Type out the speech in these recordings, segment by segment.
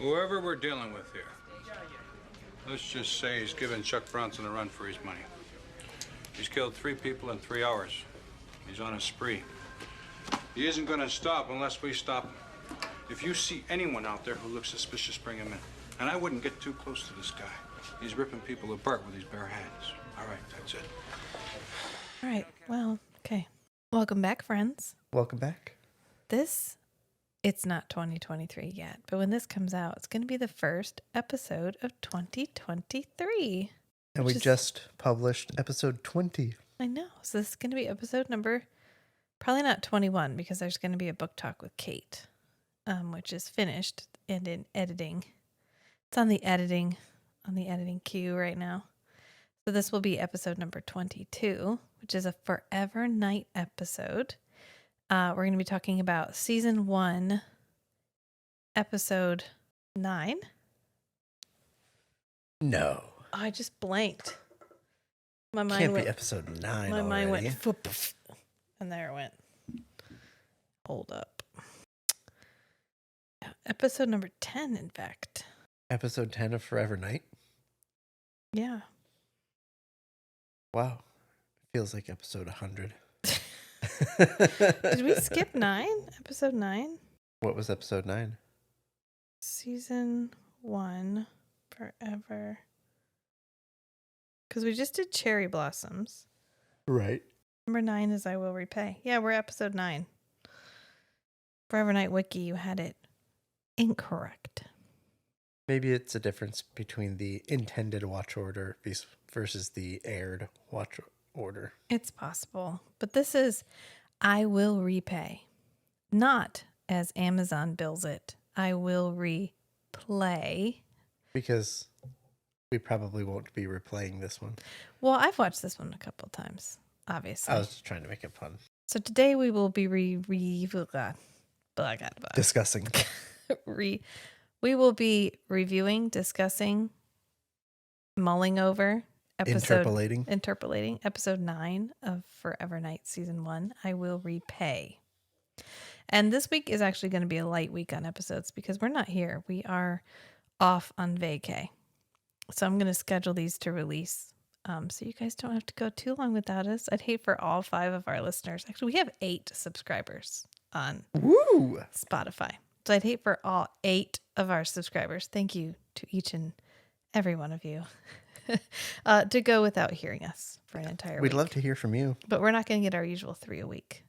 Whoever we're dealing with here, let's just say he's giving Chuck Bronson a run for his money. He's killed 3 people in 3 hours. He's on a spree. He isn't going to stop unless we stop him. If you see anyone out there who looks suspicious, bring him in. And I wouldn't get too close to this guy. He's ripping people apart with his bare hands. All right, that's it. All right, well, okay. Welcome back, friends. Welcome back. It's not 2023 yet, but when this comes out, it's going to be the first episode of 2023. And we just published episode 20. I know. So this is going to be episode number, probably not 21, because there's going to be a book talk with Kate, which is finished and in editing. It's on the editing queue right now. So this will be episode number 22, which is a Forever Night episode. We're going to be talking about season 1, episode 9. No. I just blanked. My mind Can't went, be episode 9 my already. mind went, poof, and there it went. Hold up. Episode number 10, in fact. Episode 10 of Forever Night? Yeah. Wow. Feels like episode 100. Did we skip 9? Episode 9? What was episode 9? Season 1, Forever. Because we just did Cherry Blossoms. Right. Number 9 is I Will Repay. Yeah, we're episode 9. Forever Night Wiki, you had it incorrect. Maybe it's a difference between the intended watch order versus the aired watch order. It's possible. But this is I Will Repay. Not, as Amazon bills it, I Will Replay. Because we probably won't be replaying this one. Well, I've watched this one a couple of times, obviously. I was just trying to make it fun. So today we will be Discussing. We will be reviewing, discussing, mulling over interpolating episode 9 of Forever Night season 1, I Will Repay. And this week is actually going to be a light week on episodes because we're not here. We are off on vacay. So I'm going to schedule these to release so you guys don't have to go too long without us. I'd hate for all 5 of our listeners. Actually, we have 8 subscribers on Spotify. So I'd hate for all 8 of our subscribers, thank you to each and every one of you, to go without hearing us for an entire week. We'd love to hear from you. But we're not going to get our usual 3 a week.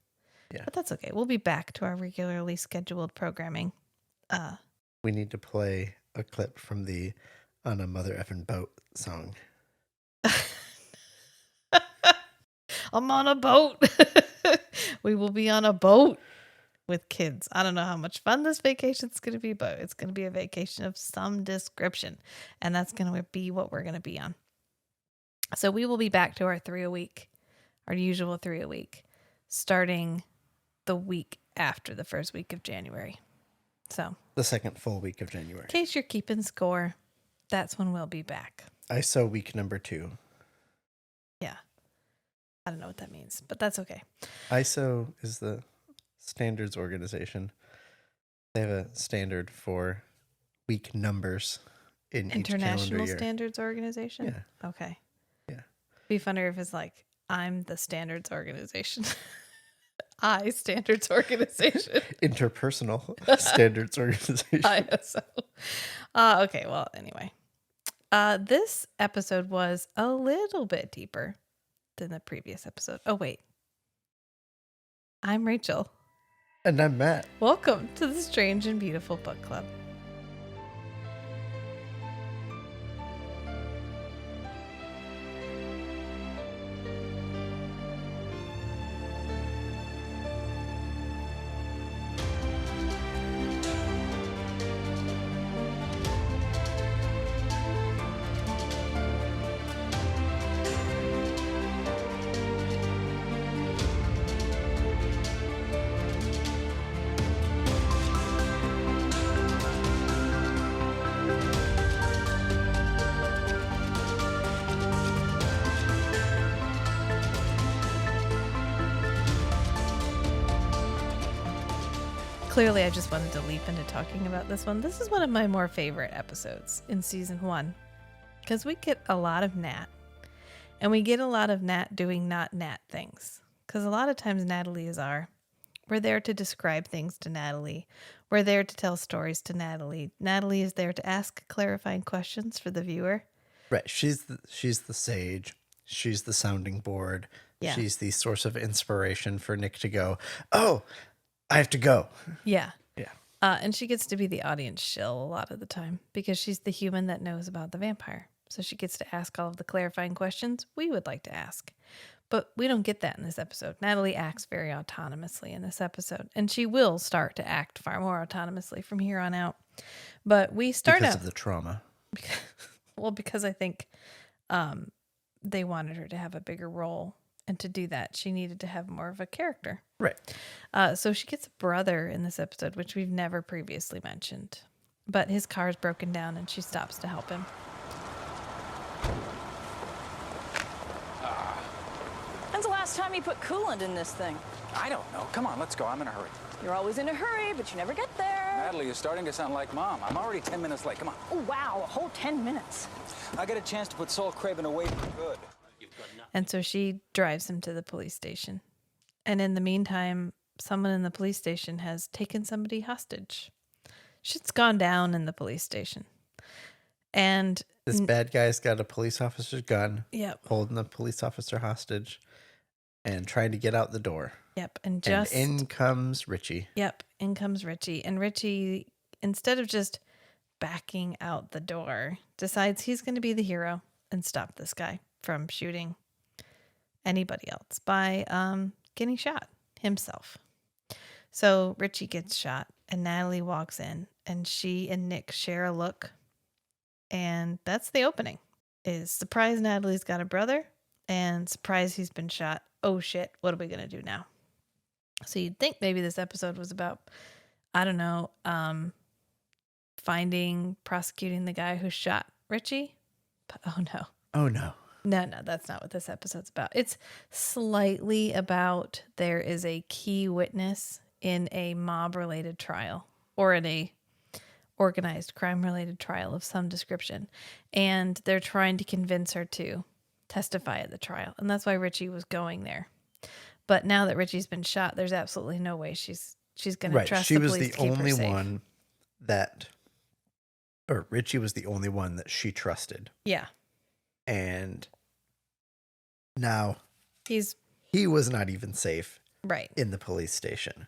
Yeah. But that's okay. We'll be back to our regularly scheduled programming. We need to play a clip from the On a Mother Effin' Boat song. I'm on a boat. We will be on a boat with kids. I don't know how much fun this vacation's going to be, but it's going to be a vacation of some description. And that's going to be what we're going to be on. So we will be back to our 3 a week, our usual 3 a week, starting the week after the first week of January. So The second full week of January. in case you're keeping score, that's when we'll be back. ISO week number 2. Yeah. I don't know what that means, but that's okay. ISO is the standards organization. They have a standard for week numbers in each calendar International year. Standards Organization? Yeah. Okay. Yeah. Be funnier if it's like, I'm the standards organization. I standards organization. Interpersonal standards organization. ISO. Okay, well, anyway. This episode was a little bit deeper than the previous episode. Oh, wait. I'm Rachel. And I'm Matt. Welcome to the Strange and Beautiful Book Club. clearly I just wanted to leap into talking about this one. This is one of my more favorite episodes in season 1 because we get a lot of Nat, and we get a lot of Nat doing not Nat things, because a lot of times Natalie is we're there to describe things to Natalie. We're there to tell stories to Natalie. Natalie is there to ask clarifying questions for the viewer. Right. She's the sage. She's the sounding board. Yeah. She's the source of inspiration for Nick to go, oh, I have to go. Yeah. Yeah. And she gets to be the audience shill a lot of the time because she's the human that knows about the vampire. So she gets to ask all of the clarifying questions we would like to ask. But we don't get that in this episode. Natalie acts very autonomously in this episode, and she will start to act far more autonomously from here on out. But we start because out of the trauma. Because I think they wanted her to have a bigger role. And to do that, she needed to have more of a character. Right. So she gets a brother in this episode, which we've never previously mentioned. But his car is broken down, and she stops to help him. When's the last time you put coolant in this thing? I don't know. Come on, let's go. I'm in a hurry. You're always in a hurry, but you never get there. Natalie, you're starting to sound like Mom. I'm already 10 minutes late. Come on. Oh, wow, a whole 10 minutes. I get a chance to put Saul Craven away for good. And so she drives him to the police station. And in the meantime, someone in the police station has taken somebody hostage. Shit's gone down in the police station. And this bad guy's got a police officer's gun, yep, holding the police officer hostage and trying to get out the door. Yep. And in comes Richie. Yep. In comes Richie. And Richie, instead of just backing out the door, decides he's going to be the hero and stop this guy from shooting anybody else by getting shot himself. So Richie gets shot, and Natalie walks in, and she and Nick share a look, and that's the opening. Is surprise Natalie's got a brother, and surprise he's been shot. Oh shit, what are we gonna do now? So you'd think maybe this episode was about, I don't know, prosecuting the guy who shot Richie. But oh no. No, that's not what this episode's about. It's slightly about there is a key witness in a mob-related trial or in a organized crime-related trial of some description, and they're trying to convince her to testify at the trial, and that's why Richie was going there. But now that Richie's been shot, there's absolutely no way she's going to trust the police to keep her safe. She was the only one that, or Richie was the only one that she trusted. Yeah. And now he was not even safe in the police station.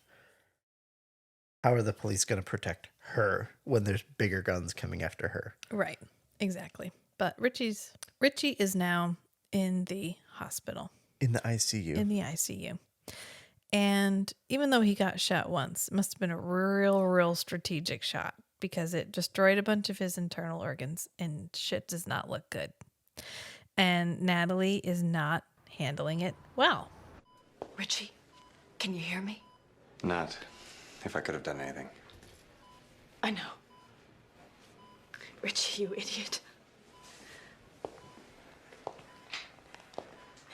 How are the police going to protect her when there's bigger guns coming after her? Right, exactly. But Richie is now in the hospital. In the ICU. In the ICU. And even though he got shot once, it must have been a real strategic shot because it destroyed a bunch of his internal organs and shit does not look good. And Natalie is not handling it well. Richie, can you hear me? Not if I could have done anything. I know. Richie, you idiot.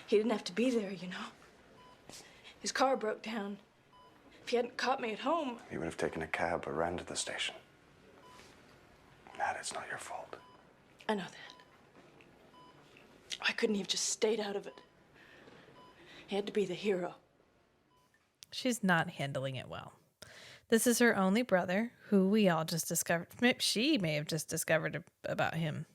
He didn't have to be there, you know. His car broke down. If he hadn't caught me at home... He would have taken a cab or ran to the station. Nat, it's not your fault. I know that. Why couldn't he have just stayed out of it? He had to be the hero. She's not handling it well. This is her only brother, who we all just discovered. She may have just discovered about him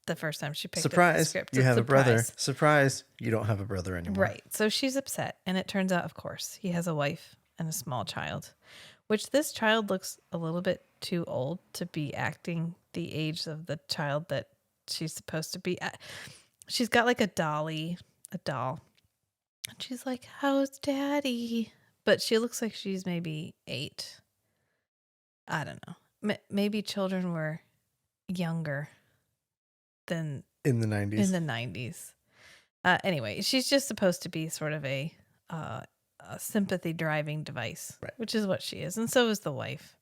the first time she picked up the script. You have a brother. Surprise, you don't have a brother anymore. Right. So she's upset. And it turns out, of course, he has a wife and a small child, which this child looks a little bit too old to be acting the age of the child that she's supposed to be. She's got like a doll. And she's like, how's daddy? But she looks like she's maybe 8. I don't know. Maybe children were younger than in the 90s. In the 90s. Anyway, she's just supposed to be sort of a sympathy driving device, right, which is what she is. And so is the wife.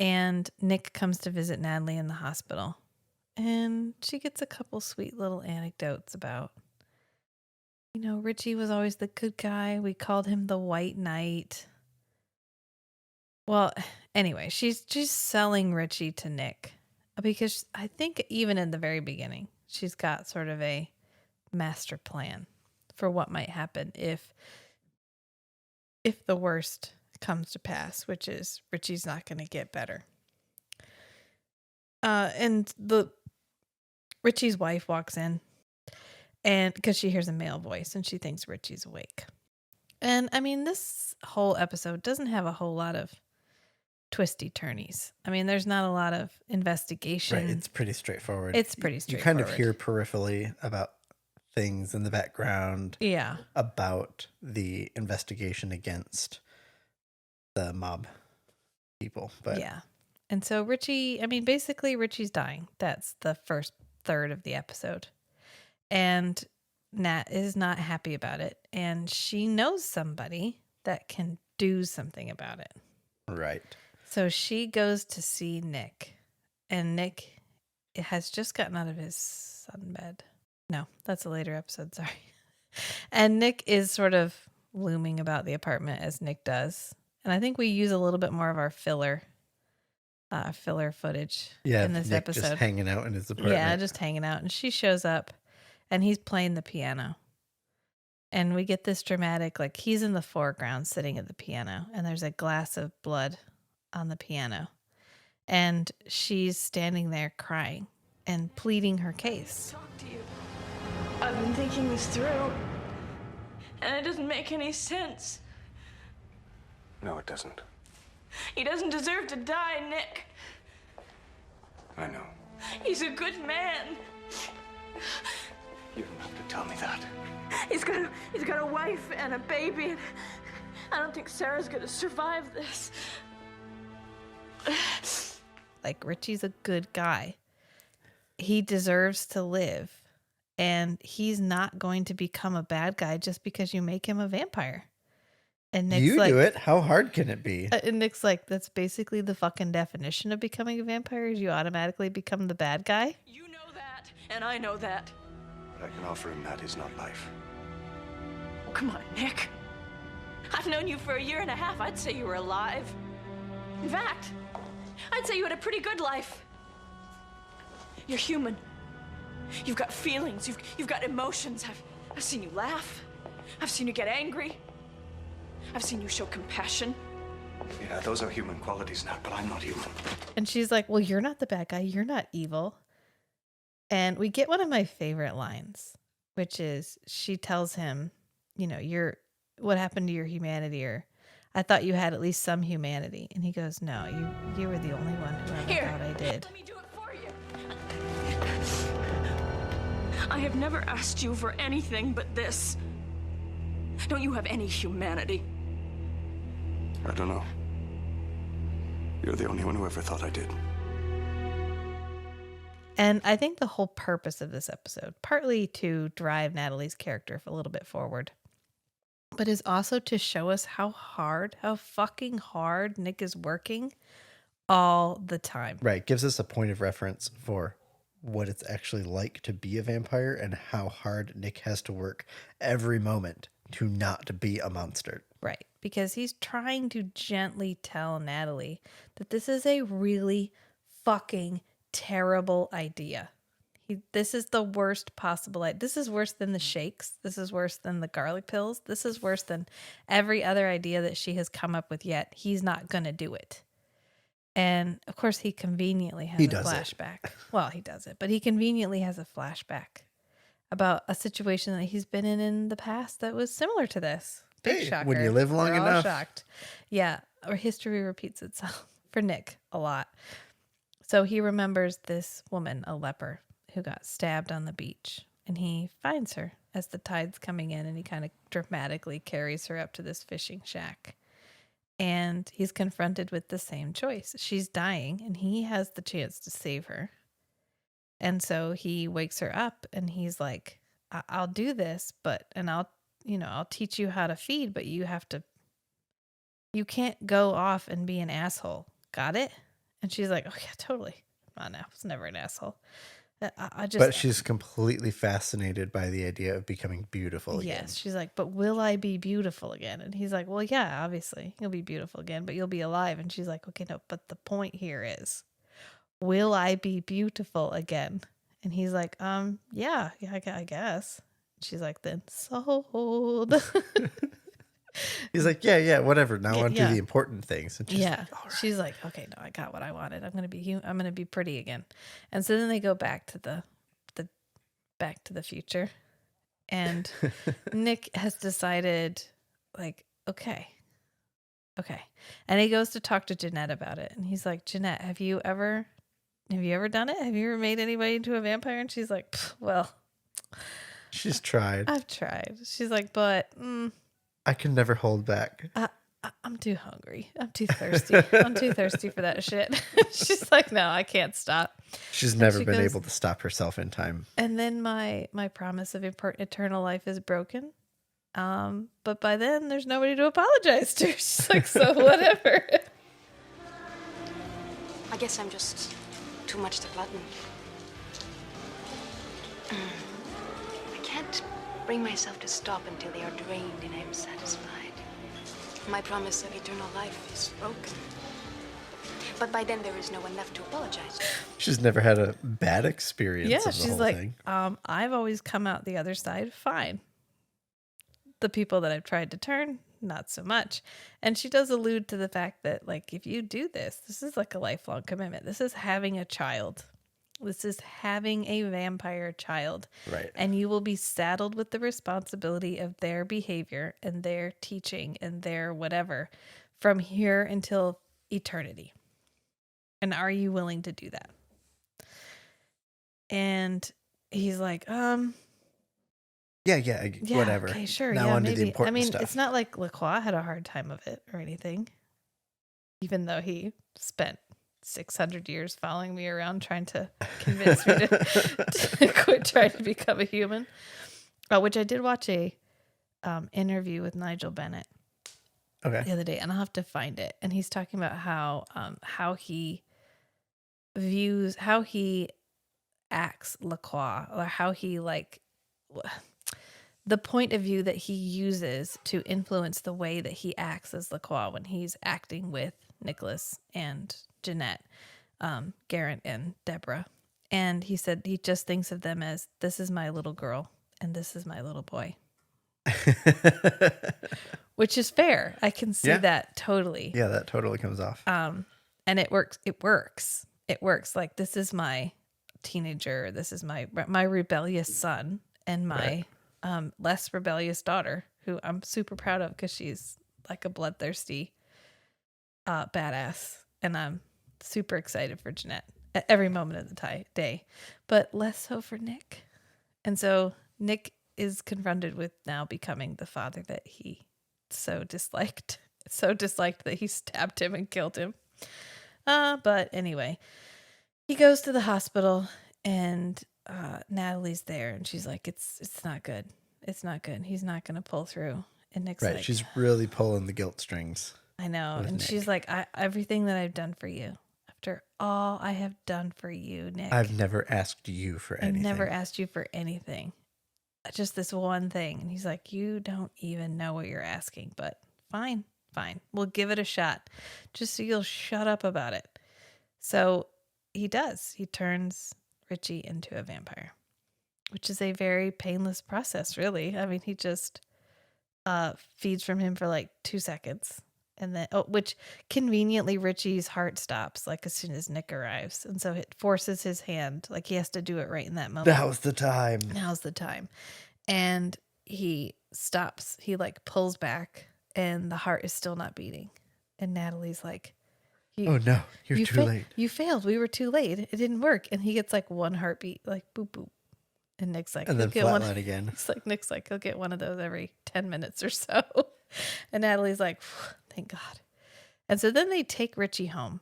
And Nick comes to visit Natalie in the hospital. And she gets a couple sweet little anecdotes about, you know, Richie was always the good guy. We called him the White Knight. Well, anyway, she's selling Richie to Nick because I think even in the very beginning, she's got sort of a master plan for what might happen if the worst comes to pass, which is Richie's not going to get better. And Richie's wife walks in, and because she hears a male voice and she thinks Richie's awake. And I mean, this whole episode doesn't have a whole lot of twisty turnies. I mean, there's not a lot of investigation. Right, it's pretty straightforward. You kind of hear peripherally about things in the background. Yeah. About the investigation against the mob people. But yeah. And so Richie, I mean, basically Richie's dying. That's the first third of the episode. And Nat is not happy about it. And she knows somebody that can do something about it. Right. So she goes to see Nick. And Nick has just gotten out of his sunbed. No, that's a later episode, sorry. And Nick is sort of looming about the apartment as Nick does. And I think we use a little bit more of our filler footage in this Nick episode. Just hanging out in his apartment. Yeah, just hanging out. And she shows up and he's playing the piano. And we get this dramatic, like he's in the foreground sitting at the piano and there's a glass of blood on the piano. And she's standing there crying and pleading her case. Talk to you. I've been thinking this through, and it doesn't make any sense. No, it doesn't. He doesn't deserve to die, Nick. I know. He's a good man. You don't have to tell me that. He's got a wife and a baby, and I don't think Sarah's gonna survive this. Like, Richie's a good guy. He deserves to live. And he's not going to become a bad guy just because you make him a vampire. And Nick's you do it. How hard can it be? And Nick's like, that's basically the fucking definition of becoming a vampire is you automatically become the bad guy. You know that, and I know that. What I can offer him, that is not life. Oh, come on, Nick. I've known you for a year and a half. I'd say you were alive. In fact, I'd say you had a pretty good life. You're human. You've got feelings. You've got emotions. I've seen you laugh. I've seen you get angry. I've seen you show compassion. Yeah, those are human qualities, Nat, but I'm not human. And she's like, well, you're not the bad guy. You're not evil. And we get one of my favorite lines, which is she tells him, you know, what happened to your humanity? Or I thought you had at least some humanity. And he goes, no, you were the only one who ever thought I did. Let me do it for you. I have never asked you for anything but this. Don't you have any humanity? I don't know. You're the only one who ever thought I did. And I think the whole purpose of this episode, partly to drive Natalie's character a little bit forward, but is also to show us how fucking hard Nick is working all the time. Right. Gives us a point of reference for what it's actually like to be a vampire and how hard Nick has to work every moment to not be a monster. Right. Because he's trying to gently tell Natalie that this is a really fucking terrible idea. This is the worst possible idea. This is worse than the shakes. This is worse than the garlic pills. This is worse than every other idea that she has come up with yet. He's not going to do it. And of course, he conveniently has a flashback. Well, he does it, but he conveniently has a flashback about a situation that he's been in the past that was similar to this. Big shocker. When you live long We're all enough. shocked. Yeah, or history repeats itself for Nick a lot. So he remembers this woman, a leper, who got stabbed on the beach. And he finds her as the tide's coming in, and he kind of dramatically carries her up to this fishing shack. And he's confronted with the same choice. She's dying, and he has the chance to save her. And so he wakes her up, and he's like, I'll do this, and I'll teach you how to feed, but you can't go off and be an asshole. Got it? And she's like, oh yeah, totally. Come on now. I was never an asshole. I just. But she's completely fascinated by the idea of becoming beautiful again. Yes, she's like, but will I be beautiful again? And he's like, well, yeah, obviously you'll be beautiful again, but you'll be alive. And she's like, okay, no, but the point here is, will I be beautiful again? And he's like, yeah, I guess. She's like, then sold. He's like, yeah, whatever. Now on to Yeah. the important things. And she's Yeah. like, all right. She's like, okay, no, I got what I wanted. I'm gonna be pretty again. And so then they go back to the Back to the Future, and Nick has decided, like, okay, and he goes to talk to Jeanette about it, and he's like, Jeanette, have you ever done it? Have you ever made anybody into a vampire? And she's like, well, She's tried. I've tried. She's like, but I can never hold back. I'm too hungry. I'm too thirsty. I'm too thirsty for that shit. She's like, no, I can't stop. She's never been able to stop herself in time. And then my promise of eternal life is broken. But by then there's nobody to apologize to. She's like, so whatever. I guess I'm just too much to glutton. I can't bring myself to stop until they are drained and I am satisfied. My promise of eternal life is broken. But by then there is no one left to apologize. She's never had a bad experience. Yeah, of the she's whole like, thing. I've always come out the other side fine. The people that I've tried to turn, not so much. And she does allude to the fact that, like, if you do this is like a lifelong commitment. This is having a child. This is having a vampire child. Right. And you will be saddled with the responsibility of their behavior and their teaching and their whatever from here until eternity. And are you willing to do that? And he's like, Yeah, whatever. Okay, sure. Now yeah, on to maybe. the important stuff. It's not like Lacroix had a hard time of it or anything. Even though he spent 600 years following me around trying to convince me to quit trying to become a human. Which I did watch a interview with Nigel Bennett the other day, and I'll have to find it. And he's talking about how he acts Lacroix, or how he the point of view that he uses to influence the way that he acts as Lacroix when he's acting with Nicholas and Jeanette, Garrett and Deborah. And he said he just thinks of them as, this is my little girl and this is my little boy. Which is fair. I can see that totally. Yeah, that totally comes off. And it works. It works. Like, this is my teenager. This is my rebellious son and my less rebellious daughter, who I'm super proud of because she's like a bloodthirsty badass. And I'm super excited for Jeanette at every moment of the day, but less so for Nick. And so Nick is confronted with now becoming the father that he so disliked that he stabbed him and killed him. But anyway, he goes to the hospital and Natalie's there and she's like, it's not good. It's not good. He's not going to pull through. And Nick's like, she's really pulling the guilt strings. I know. And Nick. She's like, everything that I've done for you, after all I have done for you, Nick. I've never asked you for anything. I've never asked you for anything. Just this one thing. And he's like, you don't even know what you're asking, but fine. We'll give it a shot. Just so you'll shut up about it. So he does. He turns Richie into a vampire, which is a very painless process, really. I mean, he just feeds from him for like 2 seconds. And then, which conveniently Richie's heart stops like as soon as Nick arrives. And so it forces his hand, like he has to do it right in that moment. Now's the time. And he stops. He like pulls back and the heart is still not beating. And Natalie's like, oh no, you're too late. You failed. We were too late. It didn't work. And he gets like one heartbeat, like boop, boop. And Nick's like, and then flatline again. Nick's like, he'll get one of those every 10 minutes or so. And Natalie's like, thank God. And so then they take Richie home.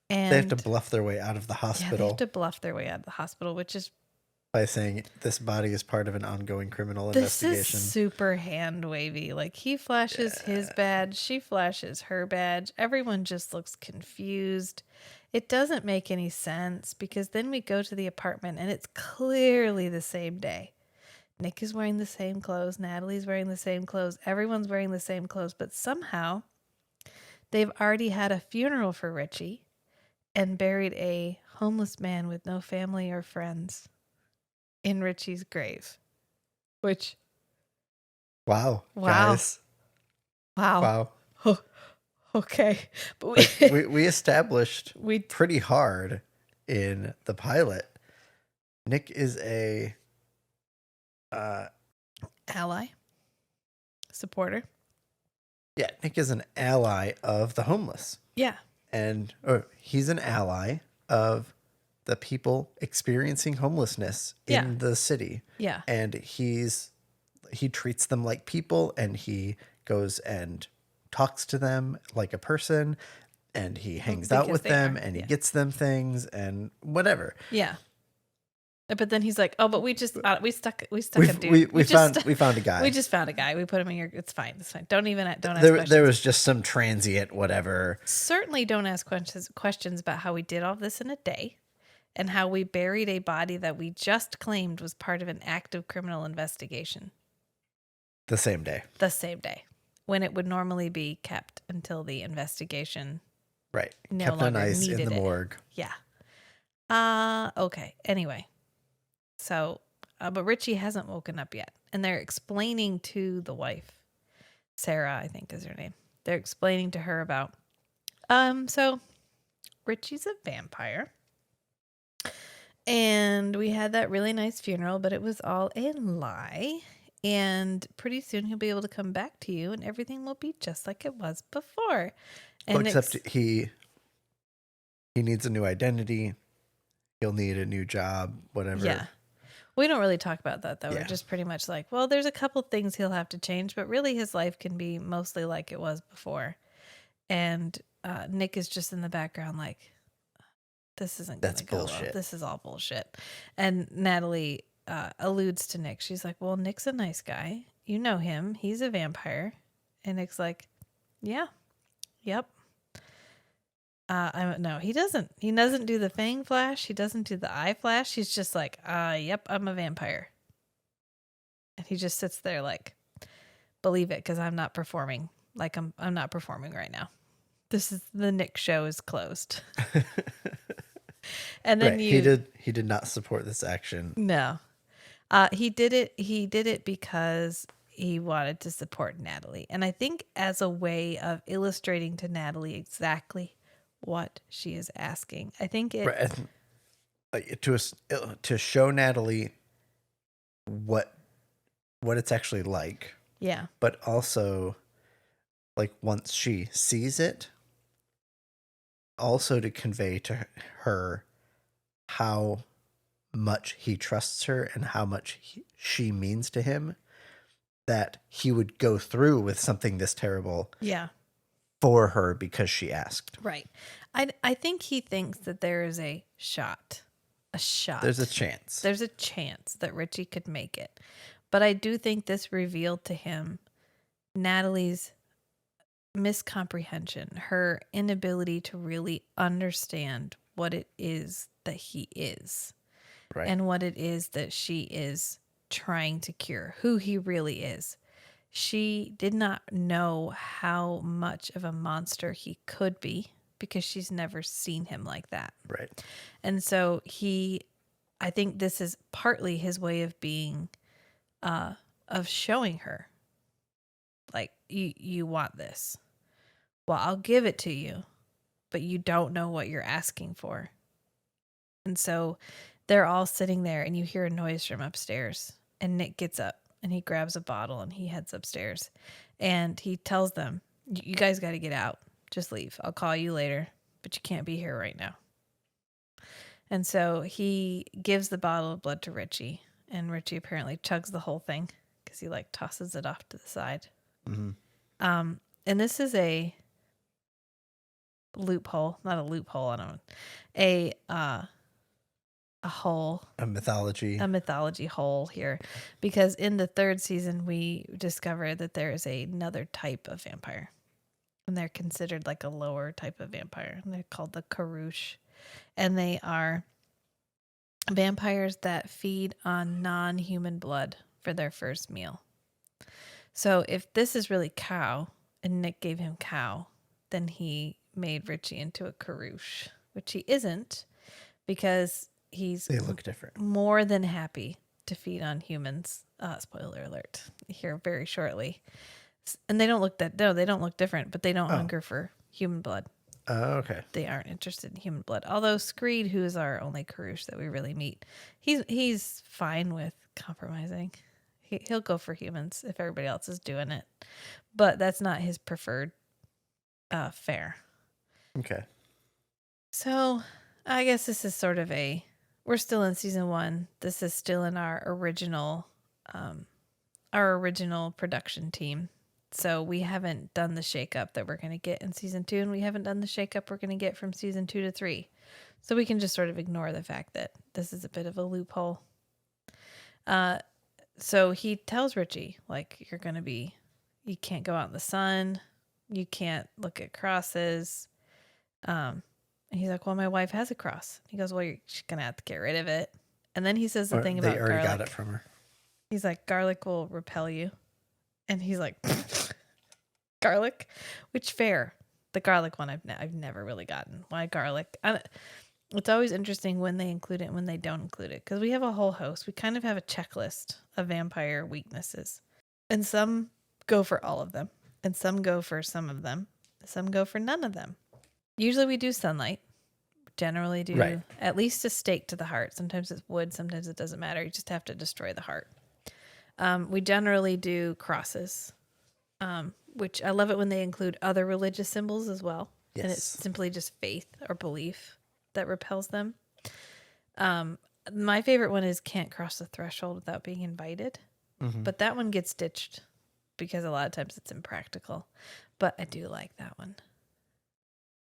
And they have to bluff their way out of the hospital. Yeah, they have to bluff their way out of the hospital, which is by saying this body is part of an ongoing criminal investigation. This is super hand wavy. Like he flashes his badge, she flashes her badge. Everyone just looks confused. It doesn't make any sense because then we go to the apartment and it's clearly the same day. Nick is wearing the same clothes. Natalie's wearing the same clothes. Everyone's wearing the same clothes. But somehow they've already had a funeral for Richie and buried a homeless man with no family or friends in Richie's grave. Which... Wow. Guys. Wow. Okay. But we established pretty hard in the pilot. Nick is a ally, supporter. Yeah, Nick is an ally of the homeless. Yeah. And he's an ally of the people experiencing homelessness in the city. Yeah. And he treats them like people, and he goes and talks to them like a person, and he hangs out with them and he gets them things and whatever. Yeah. But then he's like, "Oh, but we stuck a dude. We found a guy. We just found a guy. We put him in your. It's fine. Don't ask questions. There was just some transient whatever. Certainly, don't ask questions about how we did all this in a day, and how we buried a body that we just claimed was part of an active criminal investigation. The same day, when it would normally be kept until the investigation. Right. Kept on ice in the morgue. Yeah. Okay. Anyway. So, but Richie hasn't woken up yet. And they're explaining to the wife, Sarah, I think is her name. They're explaining to her about, so Richie's a vampire. And we had that really nice funeral, but it was all a lie. And pretty soon he'll be able to come back to you and everything will be just like it was before. And except he needs a new identity. He'll need a new job, whatever. Yeah. We don't really talk about that, though. Yeah. We're just pretty much like, well, there's a couple things he'll have to change, but really his life can be mostly like it was before. And Nick is just in the background like, this isn't going to go well. This is all bullshit. And Natalie alludes to Nick. She's like, well, Nick's a nice guy. You know him. He's a vampire. And Nick's like, yeah, yep. No, he doesn't. He doesn't do the fang flash. He doesn't do the eye flash. He's just like, yep, I'm a vampire. And he just sits there like, believe it, because I'm not performing. Like I'm not performing right now. The Nick show is closed. And then he did not support this action. No. He did it because he wanted to support Natalie. And I think as a way of illustrating to Natalie exactly what she is asking. I think to show Natalie what it's actually like. Yeah. But also, like, once she sees it, also to convey to her how much he trusts her and how much she means to him, that he would go through with something this terrible. Yeah. For her because she asked. Right. I think he thinks that there is a shot. There's a chance. There's a chance that Richie could make it. But I do think this revealed to him Natalie's miscomprehension, her inability to really understand what it is that he is. Right. And what it is that she is trying to cure, who he really is. She did not know how much of a monster he could be because she's never seen him like that. Right. And so I think this is partly his way of being, of showing her, like, you want this. Well, I'll give it to you, but you don't know what you're asking for. And so they're all sitting there and you hear a noise from upstairs and Nick gets up. And he grabs a bottle and he heads upstairs. And he tells them, you guys got to get out. Just leave. I'll call you later. But you can't be here right now. And so he gives the bottle of blood to Richie. And Richie apparently chugs the whole thing because he like tosses it off to the side. Mm-hmm. And this is a loophole. Not a loophole. I don't know. A hole. A mythology hole here, because in the third season we discover that there is another type of vampire, And they're considered like a lower type of vampire. And they're called the Karush. And they are vampires that feed on non-human blood for their first meal. So if this is really cow and Nick gave him cow, then he made Richie into a Karush, which he isn't, because they look different. More than happy to feed on humans. Spoiler alert here very shortly. And they don't look different, but they don't hunger for human blood. Oh, okay. They aren't interested in human blood. Although Screed, who is our only Karush that we really meet, he's fine with compromising. He'll go for humans if everybody else is doing it. But that's not his preferred fare. Okay. So I guess this is sort of we're still in season 1. This is still in our original production team. So we haven't done the shakeup that we're going to get in season 2, and we haven't done the shakeup we're going to get from season 2 to 3. So we can just sort of ignore the fact that this is a bit of a loophole. So he tells Richie, like, you can't go out in the sun. You can't look at crosses. And he's like, well, my wife has a cross. He goes, well, you're going to have to get rid of it. And then he says the thing about garlic. They already got it from her. He's like, garlic will repel you. And he's like, garlic? Which fair? The garlic one I've never really gotten. Why garlic? It's always interesting when they include it and when they don't include it. Because we have a whole host. We kind of have a checklist of vampire weaknesses. And some go for all of them. And some go for some of them. Some go for none of them. Usually we do sunlight. Generally do at least a stake to the heart. Sometimes it's wood. Sometimes it doesn't matter. You just have to destroy the heart. We generally do crosses, which I love it when they include other religious symbols as well. Yes. And it's simply just faith or belief that repels them. My favorite one is can't cross the threshold without being invited. Mm-hmm. But that one gets ditched because a lot of times it's impractical. But I do like that one.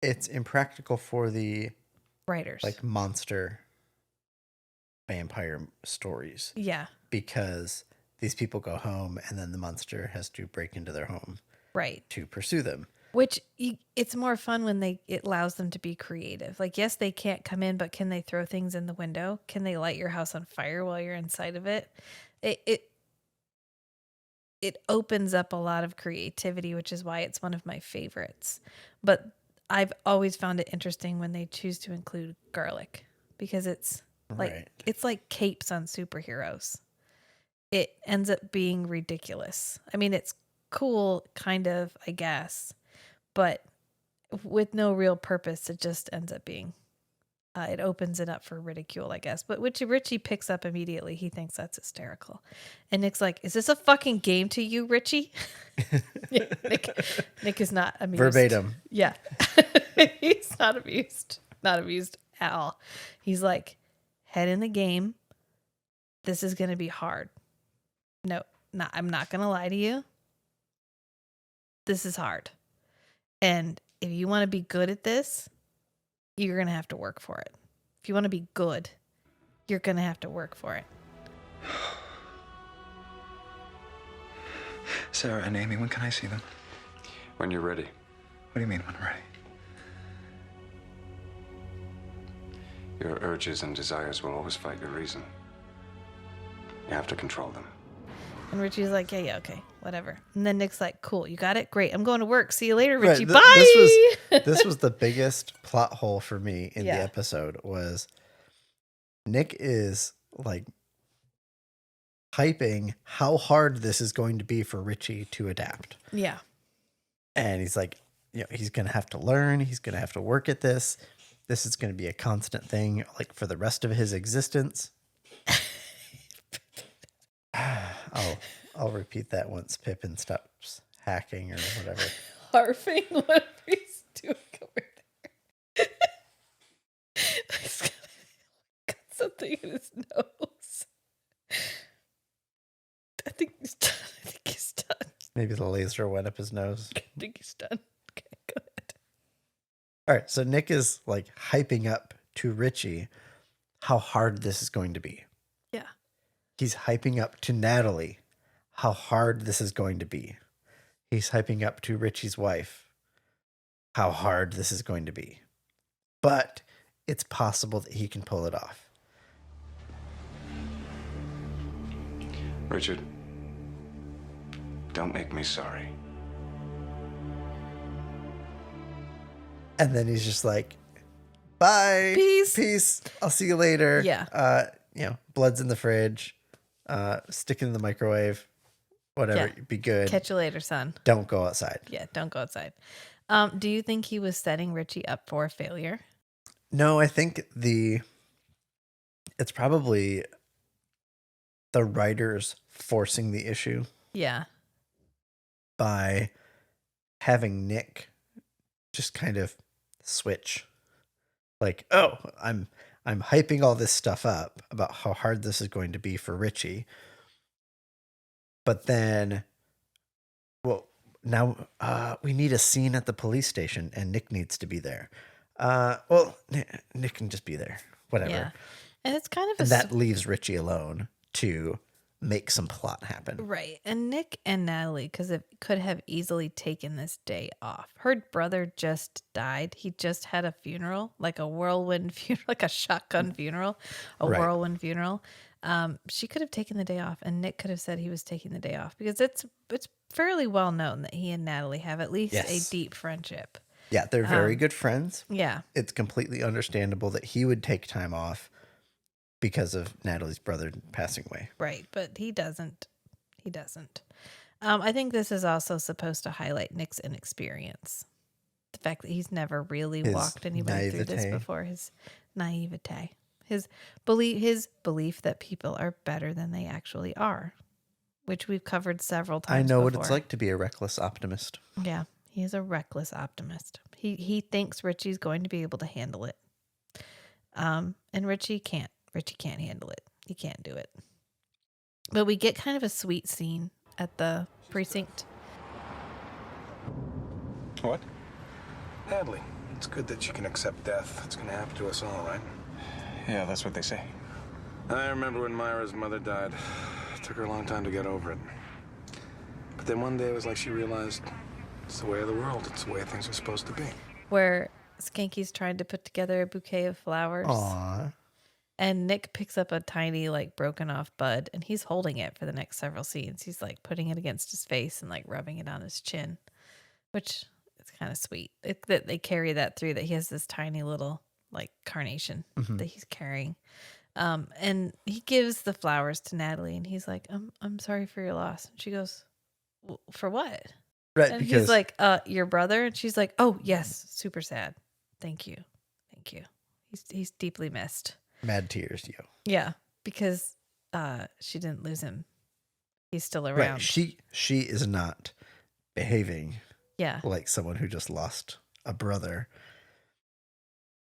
It's impractical for the writers, like monster vampire stories. Yeah. Because these people go home and then the monster has to break into their home. Right. To pursue them. Which it's more fun when it allows them to be creative. Like, yes, they can't come in, but can they throw things in the window? Can they light your house on fire while you're inside of it? It opens up a lot of creativity, which is why it's one of my favorites. But I've always found it interesting when they choose to include garlic because it's like capes on superheroes. It ends up being ridiculous. I mean, it's cool, kind of, I guess, but with no real purpose, it just ends up being, it opens it up for ridicule, I guess. But which Richie picks up immediately. He thinks that's hysterical. And Nick's like, is this a fucking game to you, Richie? Nick is not amused. Verbatim. Yeah. He's not amused. Not amused at all. He's like, head in the game. This is going to be hard. No, I'm not going to lie to you. This is hard. And if you want to be good at this, you're going to have to work for it. If you want to be good, you're going to have to work for it. Sarah and Amy, when can I see them? When you're ready. What do you mean, when I'm ready? Your urges and desires will always fight your reason. You have to control them. And Richie's like, yeah, okay, whatever. And then Nick's like, cool, you got it? Great, I'm going to work. See you later, Richie. Bye! This was the biggest plot hole for me in the episode was Nick is like hyping how hard this is going to be for Richie to adapt. Yeah. And he's like, he's going to have to learn. He's going to have to work at this. This is going to be a constant thing like for the rest of his existence. I'll repeat that once Pippin stops hacking or whatever. Harfing, whatever he's doing over there. He's got something in his nose. I think he's done. Maybe the laser went up his nose. I think he's done. Okay, go ahead. All right, so Nick is like hyping up to Richie how hard this is going to be. Yeah. He's hyping up to Natalie how hard this is going to be. He's hyping up to Richie's wife how hard this is going to be. But it's possible that he can pull it off. Richard, don't make me sorry. And then he's just like, bye. Peace. I'll see you later. Yeah. Blood's in the fridge. Stick it in the microwave. Whatever. Yeah. Be good. Catch you later, son. Don't go outside. Yeah, don't go outside. Do you think he was setting Richie up for failure? No, I think it's probably the writers forcing the issue. Yeah. By having Nick just kind of switch. Like, oh, I'm hyping all this stuff up about how hard this is going to be for Richie. But then, well, now we need a scene at the police station and Nick needs to be there. Nick can just be there. Whatever. Yeah. And it's kind of and that leaves Richie alone to make some plot happen. Right. And Nick and Natalie could have easily taken this day off. Her brother just died. He just had a funeral, like a whirlwind funeral, like a shotgun funeral, whirlwind funeral. She could have taken the day off, and Nick could have said he was taking the day off because it's fairly well known that he and Natalie have at least a deep friendship. Yeah, they're very good friends. Yeah. It's completely understandable that he would take time off because of Natalie's brother passing away. Right, but he doesn't. He doesn't. I think this is also supposed to highlight Nick's inexperience. The fact that he's never really walked anybody through this before. His naivete. His belief that people are better than they actually are, which we've covered several times I know before. what it's like to be a reckless optimist. Yeah, he's a reckless optimist. He thinks Richie's going to be able to handle it. And Richie can't. Richie can't handle it. He can't do it. But we get kind of a sweet scene at the precinct. What? Natalie, it's good that you can accept death. It's going to happen to us all, right? Yeah, that's what they say. I remember when Myra's mother died. It took her a long time to get over it. But then one day it was like she realized it's the way of the world. It's the way things are supposed to be. Where Skanky's trying to put together a bouquet of flowers. Aww. And Nick picks up a tiny, broken off bud, and he's holding it for the next several scenes. He's, putting it against his face and, rubbing it on his chin, which is kind of sweet. That they carry that through, that he has this tiny little, carnation that he's carrying. And he gives the flowers to Natalie, and he's like, I'm sorry for your loss. And she goes, for what? Right, and because he's like, your brother? And she's like, oh, yes, super sad. Thank you. He's deeply missed. Mad tears, yo. Yeah, because she didn't lose him. He's still around. Right. She is not behaving like someone who just lost a brother.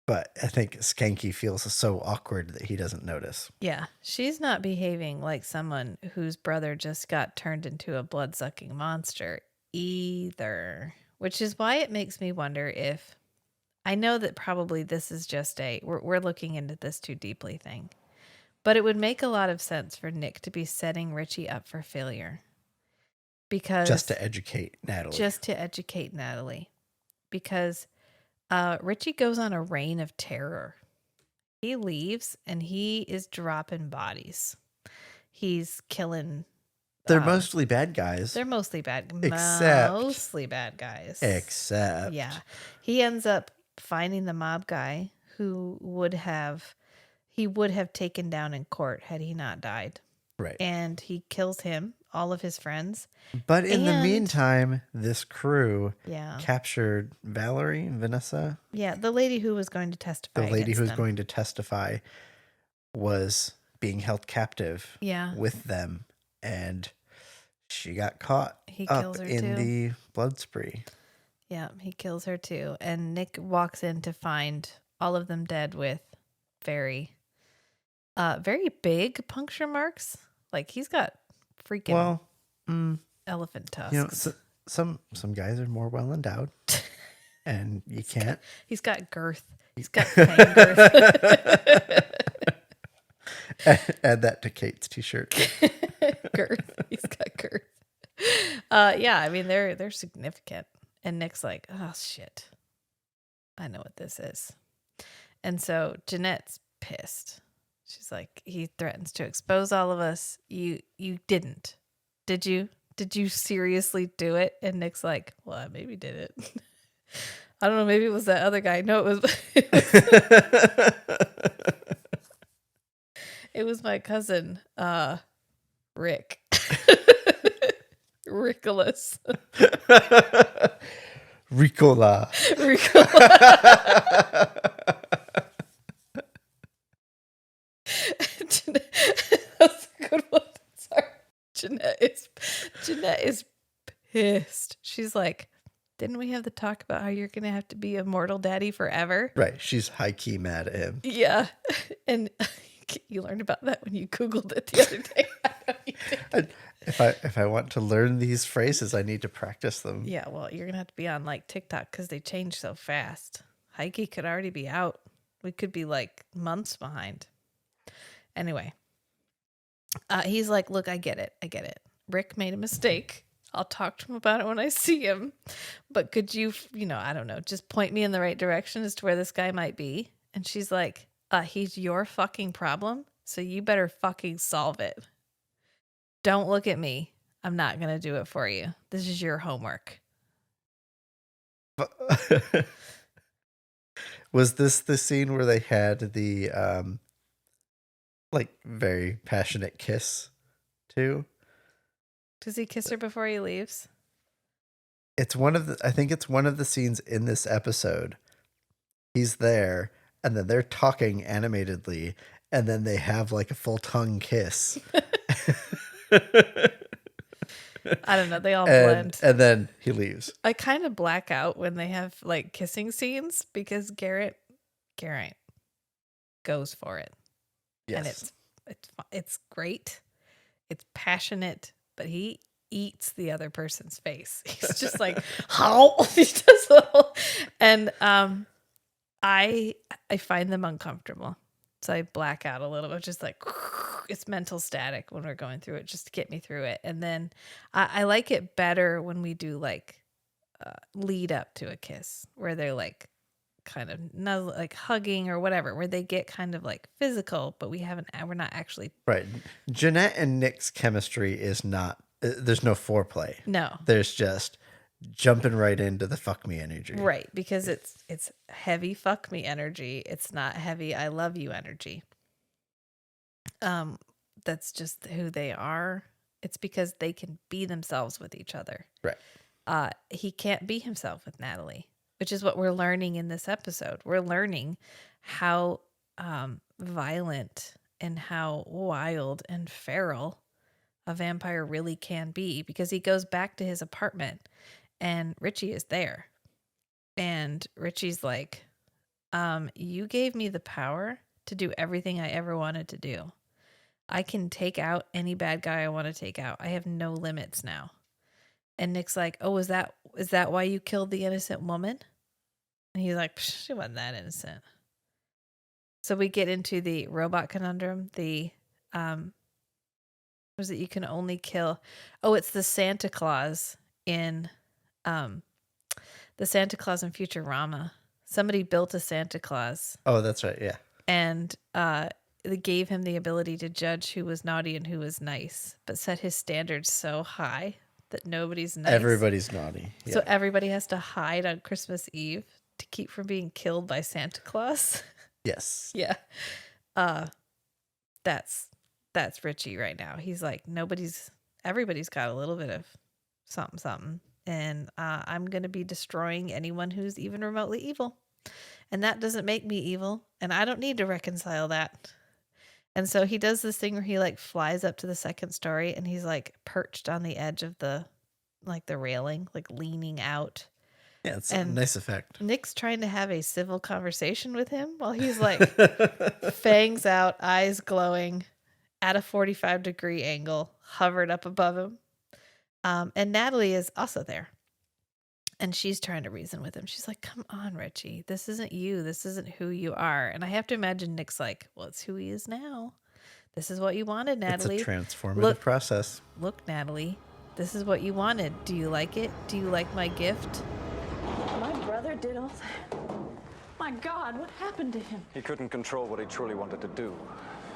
But I think Skanky feels so awkward that he doesn't notice. Yeah, she's not behaving like someone whose brother just got turned into a blood-sucking monster either. Which is why it makes me wonder if... I know that probably this is just we're looking into this too deeply thing. But it would make a lot of sense for Nick to be setting Richie up for failure. Because Just to educate Natalie. Because Richie goes on a reign of terror. He leaves and he is dropping bodies. He's killing... They're mostly bad guys. Mostly bad guys. Except... Yeah. He ends up finding the mob guy who would have taken down in court had he not died. Right. And he kills him, all of his friends. But in the meantime, this crew captured Valerie and Vanessa. Yeah, the lady who was going to testify. The lady who was going to testify was being held captive with them, and she got caught in the blood spree. Yeah, he kills her too. And Nick walks in to find all of them dead with very big puncture marks. He's got freaking elephant tusks. Some guys are more well endowed, and you can't. He's got girth. He's got fang girth. Add that to Kate's t-shirt. Girth. He's got girth. Yeah, I mean they're significant. And Nick's like, oh shit. I know what this is. And so Jeanette's pissed. She's like, he threatens to expose all of us. You didn't. Did you? Did you seriously do it? And Nick's like, well, I maybe did it. I don't know. Maybe it was that other guy. No, it was my cousin, Rick. Rickolas. Ricola. That's a good one. Sorry. Jeanette is pissed. She's like, didn't we have the talk about how you're going to have to be a mortal daddy forever? Right. She's high-key mad at him. Yeah. And you learned about that when you Googled it the other day. If I want to learn these phrases, I need to practice them. Yeah, well, you're going to have to be on like TikTok because they change so fast. Heike could already be out. We could be like months behind. Anyway, he's like, look, I get it. Rick made a mistake. I'll talk to him about it when I see him. But could you, I don't know, just point me in the right direction as to where this guy might be? And she's like, he's your fucking problem, so you better fucking solve it. Don't look at me. I'm not going to do it for you. This is your homework. Was this the scene where they had the like very passionate kiss too? Does he kiss her before he leaves? I think it's one of the scenes in this episode. He's there and then they're talking animatedly and then they have like a full tongue kiss. I don't know. They all blend. And then he leaves. I kind of black out when they have like kissing scenes because Garrett goes for it. Yes. And it's great. It's passionate, but he eats the other person's face. He's just like, how? He does the whole, and I find them uncomfortable. So I black out a little bit, just like it's mental static when we're going through it, just to get me through it. And then I like it better when we do like lead up to a kiss, where they're like kind of nuzzle, like hugging or whatever, where they get kind of like physical, but we're not actually right. Jeanette and Nick's chemistry is not. There's no foreplay. No, there's just jumping right into the fuck me energy. Right, because it's heavy fuck me energy. It's not heavy I love you energy. That's just who they are. It's because they can be themselves with each other. Right. He can't be himself with Natalie, which is what we're learning in this episode. We're learning how violent and how wild and feral a vampire really can be, because he goes back to his apartment and Richie is there. And Richie's like, you gave me the power to do everything I ever wanted to do. I can take out any bad guy I want to take out. I have no limits now. And Nick's like, oh, is that why you killed the innocent woman? And he's like, she wasn't that innocent. So we get into the robot conundrum. The was it you can only kill? Oh, it's the Santa Claus in the Santa Claus in Futurama. Somebody built a Santa Claus. Oh, that's right. Yeah. And they gave him the ability to judge who was naughty and who was nice, but set his standards so high that nobody's nice. Everybody's naughty. Yeah. So everybody has to hide on Christmas Eve to keep from being killed by Santa Claus. Yes. Yeah. That's Richie right now. He's like, everybody's got a little bit of something. And I'm going to be destroying anyone who's even remotely evil. And that doesn't make me evil. And I don't need to reconcile that. And so he does this thing where he like flies up to the second story and he's like perched on the edge of the railing, like leaning out. Yeah, it's a nice effect. Nick's trying to have a civil conversation with him while he's like fangs out, eyes glowing at a 45-degree angle, hovered up above him. And Natalie is also there. And she's trying to reason with him. She's like, come on, Richie. This isn't you. This isn't who you are. And I have to imagine Nick's like, well, it's who he is now. This is what you wanted, Natalie. It's a transformative process. Look, Natalie, this is what you wanted. Do you like it? Do you like my gift? My brother did all My God, what happened to him? He couldn't control what he truly wanted to do.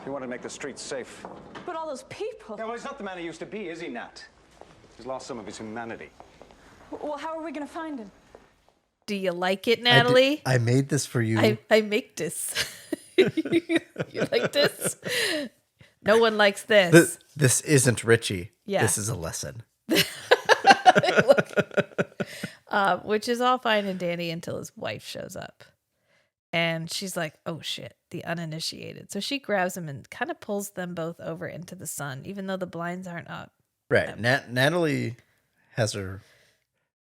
He wanted to make the streets safe. But all those people. Yeah, well, he's not the man he used to be, is he, Nat? He's lost some of his humanity. Well, how are we going to find him? Do you like it, Natalie? I made this for you. I make this. You like this? No one likes this. This isn't Richie. Yeah. This is a lesson. Which is all fine and dandy until his wife shows up. And she's like, oh shit, the uninitiated. So she grabs him and kind of pulls them both over into the sun, even though the blinds aren't up. Right. Natalie has her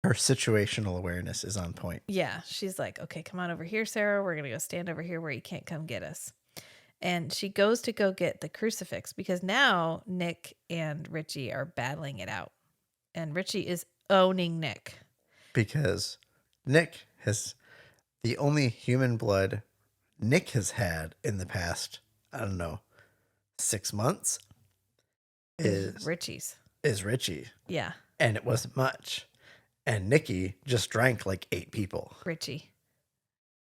situational awareness is on point. Yeah. She's like, okay, come on over here, Sarah. We're going to go stand over here where you can't come get us. And she goes to go get the crucifix because now Nick and Richie are battling it out. And Richie is owning Nick. Because Nick has the only human blood Nick has had in the past, I don't know, 6 months is Richie's. Is Richie. Yeah. And it wasn't much. And Nikki just drank like 8 people. Richie.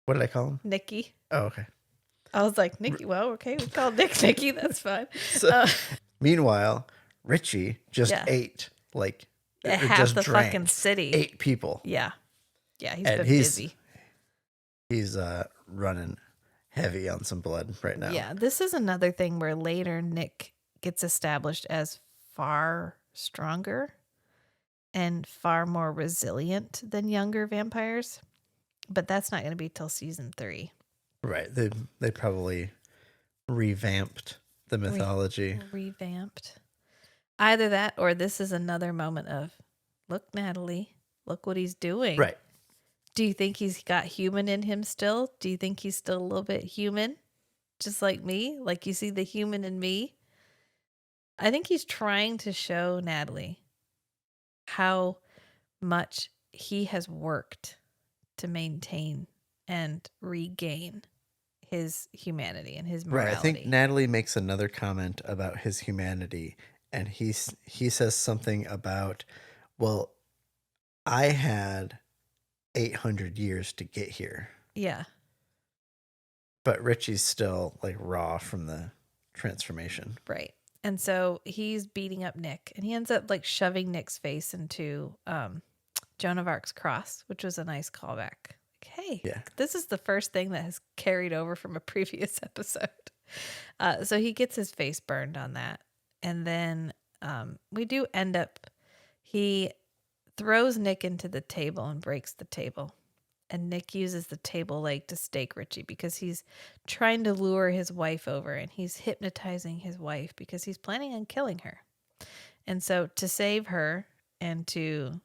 What did I call him? Nikki. Oh, okay. I was like, Nikki, well, okay, we call Nick Nikki. That's fine. Meanwhile, Richie just ate like half the fucking city. 8 people. Yeah. Yeah, he's busy. He's running heavy on some blood right now. Yeah, this is another thing where later Nick gets established as far stronger and far more resilient than younger vampires. But that's not going to be till season 3. Right. They probably revamped the mythology. Revamped. Either that or this is another moment of, look, Natalie, look what he's doing. Right. Do you think he's got human in him still? Do you think he's still a little bit human? Just like me? Like you see the human in me? I think he's trying to show Natalie how much he has worked to maintain and regain his humanity and his morality. Right. I think Natalie makes another comment about his humanity, and he says something about, well, I had 800 years to get here. Yeah. But Richie's still like raw from the transformation. Right. And so he's beating up Nick, and he ends up like shoving Nick's face into Joan of Arc's cross, which was a nice callback. Hey, this is the first thing that has carried over from a previous episode. So he gets his face burned on that. And then we do end up, he throws Nick into the table and breaks the table. And Nick uses the table leg to stake Richie because he's trying to lure his wife over, and he's hypnotizing his wife because he's planning on killing her. And so to save her and to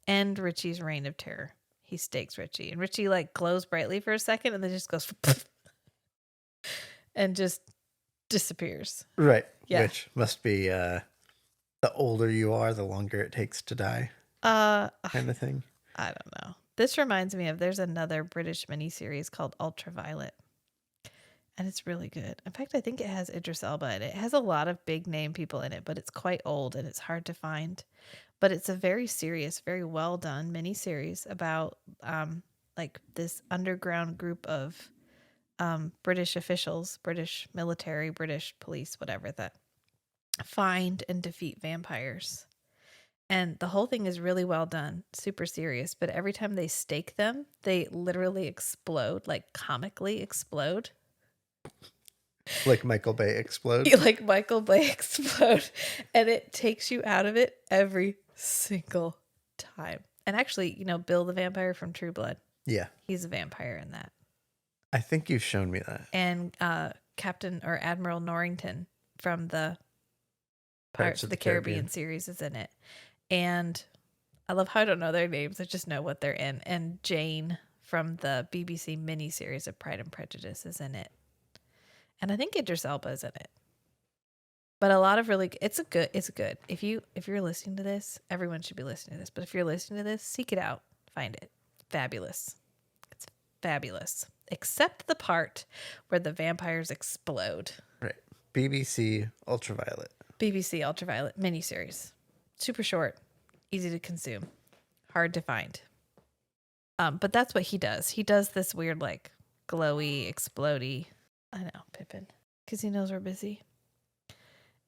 end Richie's reign of terror, he stakes Richie. And Richie like glows brightly for a second and then just goes and just disappears. Right. Yeah. Which must be the older you are, the longer it takes to die. Kind of thing. I don't know. This reminds me of, there's another British miniseries called Ultraviolet. And it's really good. In fact, I think it has Idris Elba in it. It has a lot of big name people in it, but it's quite old and it's hard to find. But it's a very serious, very well done miniseries about like this underground group of British officials, British military, British police, whatever, that find and defeat vampires. And the whole thing is really well done, super serious. But every time they stake them, they literally explode, like comically explode. Like Michael Bay explode? Like Michael Bay explode. And it takes you out of it every single time. And actually, you know, Bill the vampire from True Blood. Yeah. He's a vampire in that. I think you've shown me that. And Captain or Admiral Norrington from the Pirates of the Caribbean series is in it. And I love how I don't know their names. I just know what they're in. And Jane from the BBC miniseries of Pride and Prejudice is in it. And I think Idris Elba is in it. But a lot of really, it's good. If you're listening to this, everyone should be listening to this. But if you're listening to this, seek it out. Find it. Fabulous. It's fabulous. Except the part where the vampires explode. Right. BBC Ultraviolet. BBC Ultraviolet miniseries. Super short, easy to consume, hard to find. But that's what he does. He does this weird, like, glowy, explodey. I know, Pippin. Because he knows we're busy.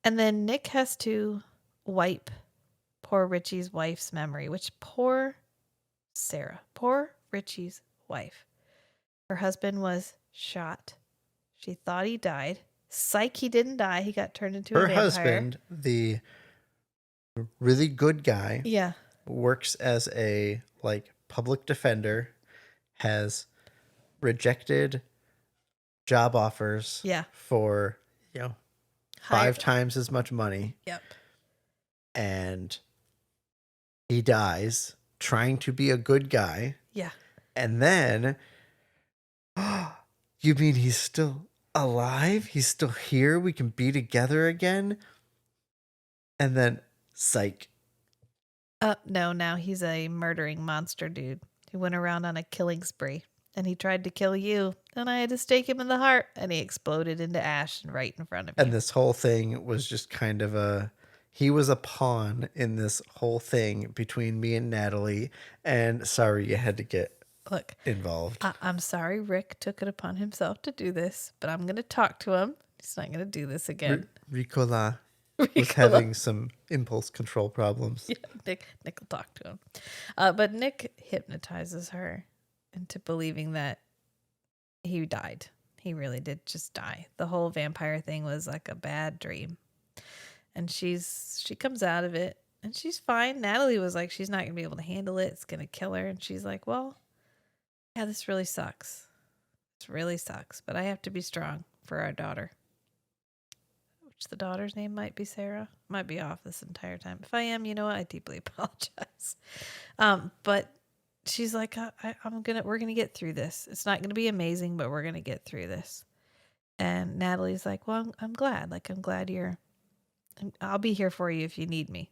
And then Nick has to wipe poor Richie's wife's memory, which poor Sarah, poor Richie's wife. Her husband was shot. She thought he died. Psych, he didn't die. He got turned into a vampire. Her husband, the really good guy, yeah, works as a like public defender, has rejected job offers for 5 times as much money. Yep. And he dies trying to be a good guy. Yeah. And then you mean he's still alive? He's still here? We can be together again? And then psych. No, now he's a murdering monster dude who went around on a killing spree. And he tried to kill you, and I had to stake him in the heart, and he exploded into ash right in front of me. And this whole thing was just kind of he was a pawn in this whole thing between me and Natalie, and sorry you had to get involved. I'm sorry Rick took it upon himself to do this, but I'm going to talk to him. He's not going to do this again. Ricola was having some impulse control problems. Yeah, Nick will talk to him. But Nick hypnotizes her into believing that he died. He really did just die. The whole vampire thing was like a bad dream. And she comes out of it and she's fine. Natalie was like, she's not going to be able to handle it. It's going to kill her. And she's like, well, yeah, this really sucks. This really sucks. But I have to be strong for our daughter. Which the daughter's name might be Sarah. Might be off this entire time. If I am, you know what? I deeply apologize. But she's like, we're gonna get through this. It's not gonna be amazing, but we're gonna get through this. And Natalie's like, well, I'm glad. Like, I'm glad I'll be here for you if you need me.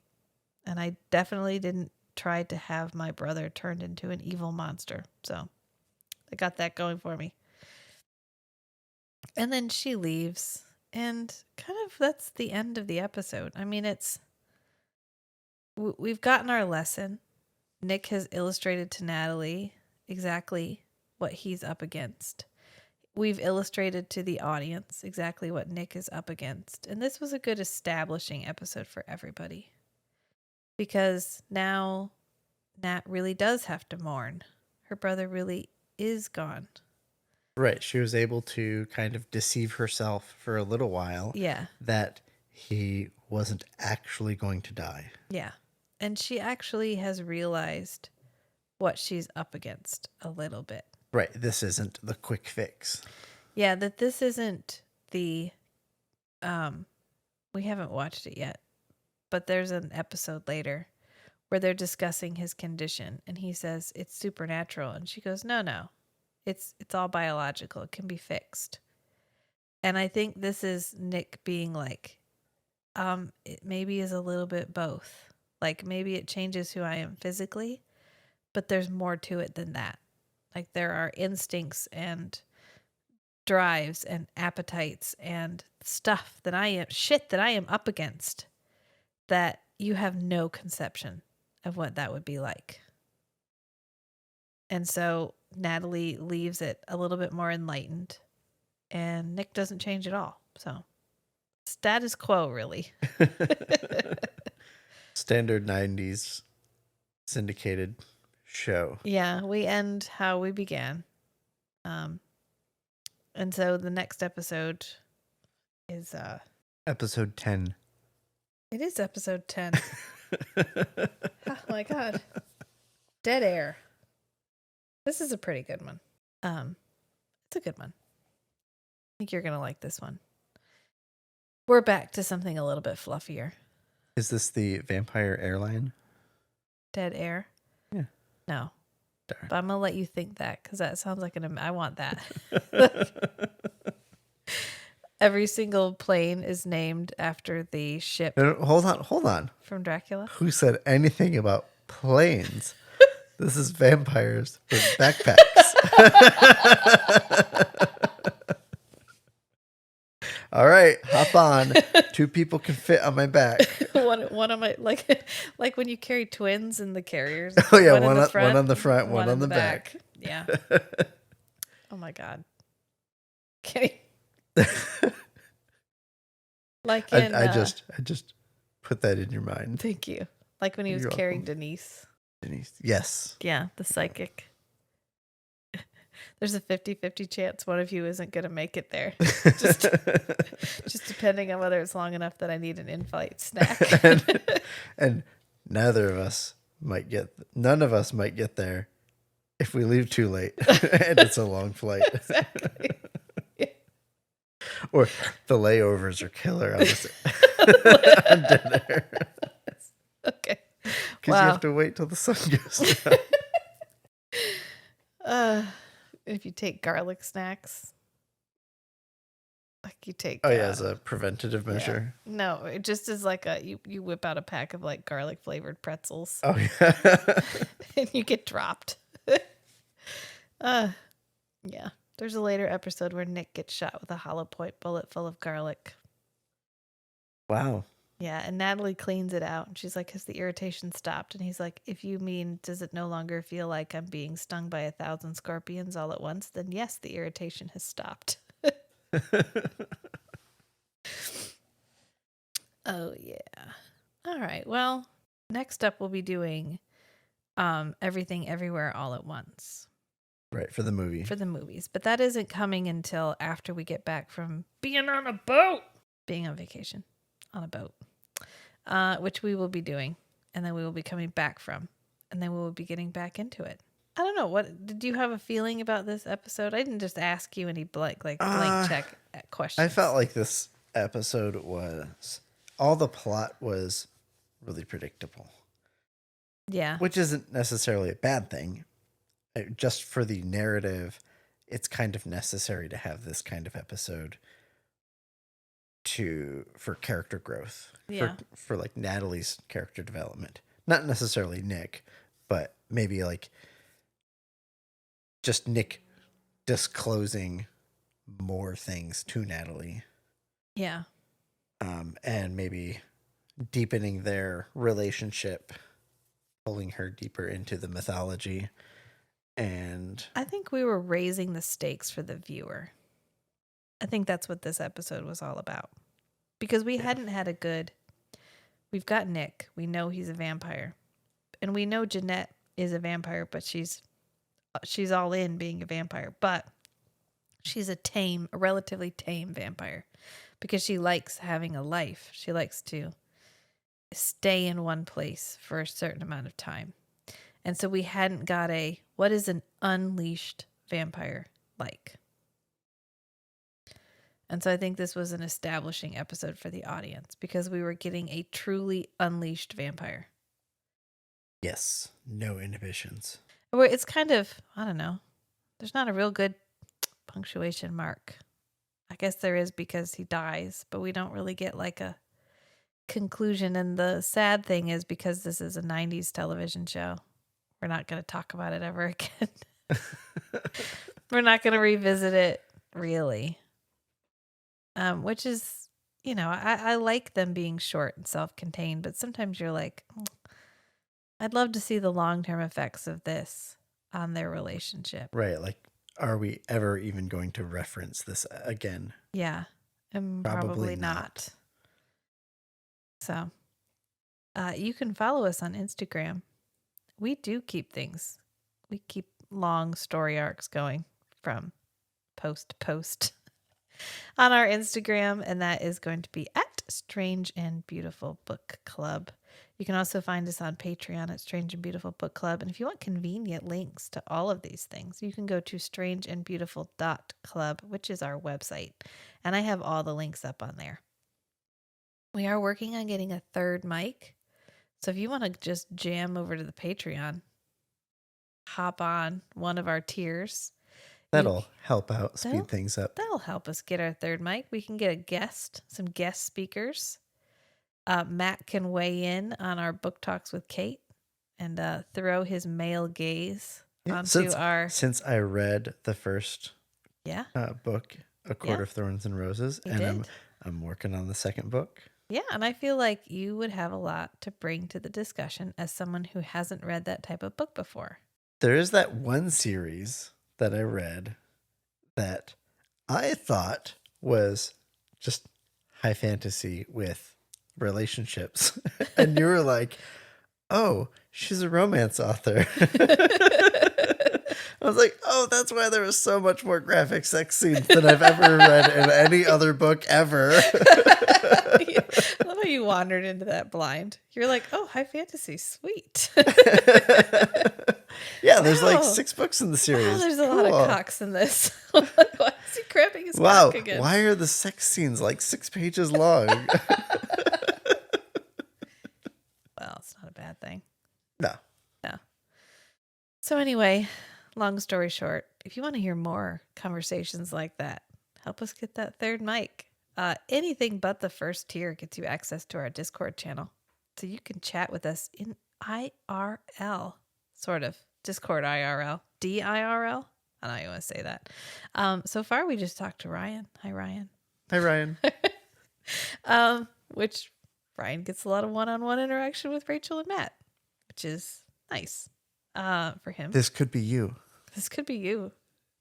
And I definitely didn't try to have my brother turned into an evil monster. So I got that going for me. And then she leaves, and kind of that's the end of the episode. I mean, we've gotten our lesson. Nick has illustrated to Natalie exactly what he's up against. We've illustrated to the audience exactly what Nick is up against. And this was a good establishing episode for everybody. Because now Nat really does have to mourn. Her brother really is gone. Right. She was able to kind of deceive herself for a little while. Yeah. That he wasn't actually going to die. Yeah. And she actually has realized what she's up against a little bit. Right. This isn't the quick fix. Yeah, that this isn't the we haven't watched it yet, but there's an episode later where they're discussing his condition and he says it's supernatural and she goes, No. It's all biological. It can be fixed. And I think this is Nick being like it maybe is a little bit both. Like, maybe it changes who I am physically, but there's more to it than that. Like, there are instincts and drives and appetites and shit that I am up against that you have no conception of what that would be like. And so Natalie leaves it a little bit more enlightened, and Nick doesn't change at all. So status quo, really. Standard 90s syndicated show. Yeah, we end how we began. And so the next episode is episode 10. It is episode 10. Oh my god. Dead Air. This is a pretty good one. It's a good one. I think you're going to like this one. We're back to something a little bit fluffier. Is this the vampire airline? Dead Air? Yeah. No. Darn. But I'm going to let you think that because that sounds like I want that. Every single plane is named after the ship. No, hold on. From Dracula? Who said anything about planes? This is vampires with backpacks. All right, hop on. 2 people can fit on my back. one of my like when you carry twins in the carriers. Oh yeah, one on the front, one on the back. Yeah. Oh my God. Okay. Like in, I just put that in your mind. Thank you. Like when he was carrying Denise. Yes. Yeah, the psychic. There's a 50-50 chance one of you isn't going to make it there. Just depending on whether it's long enough that I need an in-flight snack. and none of us might get there if we leave too late and it's a long flight. Exactly. Yeah. Or the layovers are killer on dinner. Okay. Because you have to wait till the sun goes down. If you take garlic snacks, like you take. Oh yeah, as a preventative measure. Yeah. No, it just is like you whip out a pack of like garlic flavored pretzels. Oh yeah. And you get dropped. Yeah. There's a later episode where Nick gets shot with a hollow point bullet full of garlic. Wow. Yeah, and Natalie cleans it out, and she's like, has the irritation stopped? And he's like, if you mean, does it no longer feel like I'm being stung by 1,000 scorpions all at once? Then yes, the irritation has stopped. Oh, yeah. All right, well, next up we'll be doing Everything Everywhere All at Once. Right, for the movie. For the movies. But that isn't coming until after we get back from being on a boat. Being on vacation on a boat. Which we will be doing, and then we will be coming back from, and then we will be getting back into it. I don't know. What did you have a feeling about this episode? I didn't just ask you any blank check questions. I felt like this episode was all the plot was really predictable. Yeah, which isn't necessarily a bad thing. Just for the narrative, it's kind of necessary to have this kind of episode for character growth. Yeah. For like Natalie's character development. Not necessarily Nick, but maybe like just Nick disclosing more things to Natalie. Yeah. And maybe deepening their relationship, pulling her deeper into the mythology. And I think we were raising the stakes for the viewer. I think that's what this episode was all about. Because we hadn't had we've got Nick. We know he's a vampire. And we know Jeanette is a vampire, but she's all in being a vampire. But she's a relatively tame vampire. Because she likes having a life. She likes to stay in one place for a certain amount of time. And so we hadn't got what is an unleashed vampire like? And so I think this was an establishing episode for the audience because we were getting a truly unleashed vampire. Yes, no inhibitions. It's kind of, I don't know, there's not a real good punctuation mark. I guess there is because he dies, but we don't really get like a conclusion. And the sad thing is because this is a 90s television show, we're not going to talk about it ever again. We're not going to revisit it, really. Which is, I like them being short and self-contained, but sometimes you're like, I'd love to see the long-term effects of this on their relationship. Right. Like, are we ever even going to reference this again? Yeah. And probably not. So, you can follow us on Instagram. We do keep things. We keep long story arcs going from post to post on our Instagram, and that is going to be at Strange and Beautiful Book Club. You can also find us on Patreon at Strange and Beautiful Book Club. And if you want convenient links to all of these things, you can go to strangeandbeautiful.club, which is our website. And I have all the links up on there. We are working on getting a third mic. So if you want to just jam over to the Patreon, hop on one of our tiers. That'll help out, speed things up. That'll help us get our third mic. We can get some guest speakers. Matt can weigh in on our book talks with Kate and throw his male gaze onto Since I read the first book, A Court of Thorns and Roses, and I'm working on the second book. Yeah, and I feel like you would have a lot to bring to the discussion as someone who hasn't read that type of book before. There is that one series that I read that I thought was just high fantasy with relationships. And you were like, oh, she's a romance author. I was like, oh, that's why there was so much more graphic sex scenes than I've ever read in any other book ever. I love how you wandered into that blind. You're like, oh, high fantasy, sweet. Yeah, there's like 6 books in the series. Wow, there's a lot of cocks in this. Why is he cramping his cock again? Why are the sex scenes like 6 pages long? Well, it's not a bad thing. No. So anyway, long story short, if you want to hear more conversations like that, help us get that third mic. Anything but the first tier gets you access to our Discord channel. So you can chat with us in IRL, sort of. Discord IRL. DIRL? I don't know how you want to say that. So far, we just talked to Ryan. Hi, Ryan. Hi, Ryan. Which Ryan gets a lot of one-on-one interaction with Rachel and Matt, which is nice for him. This could be you. This could be you.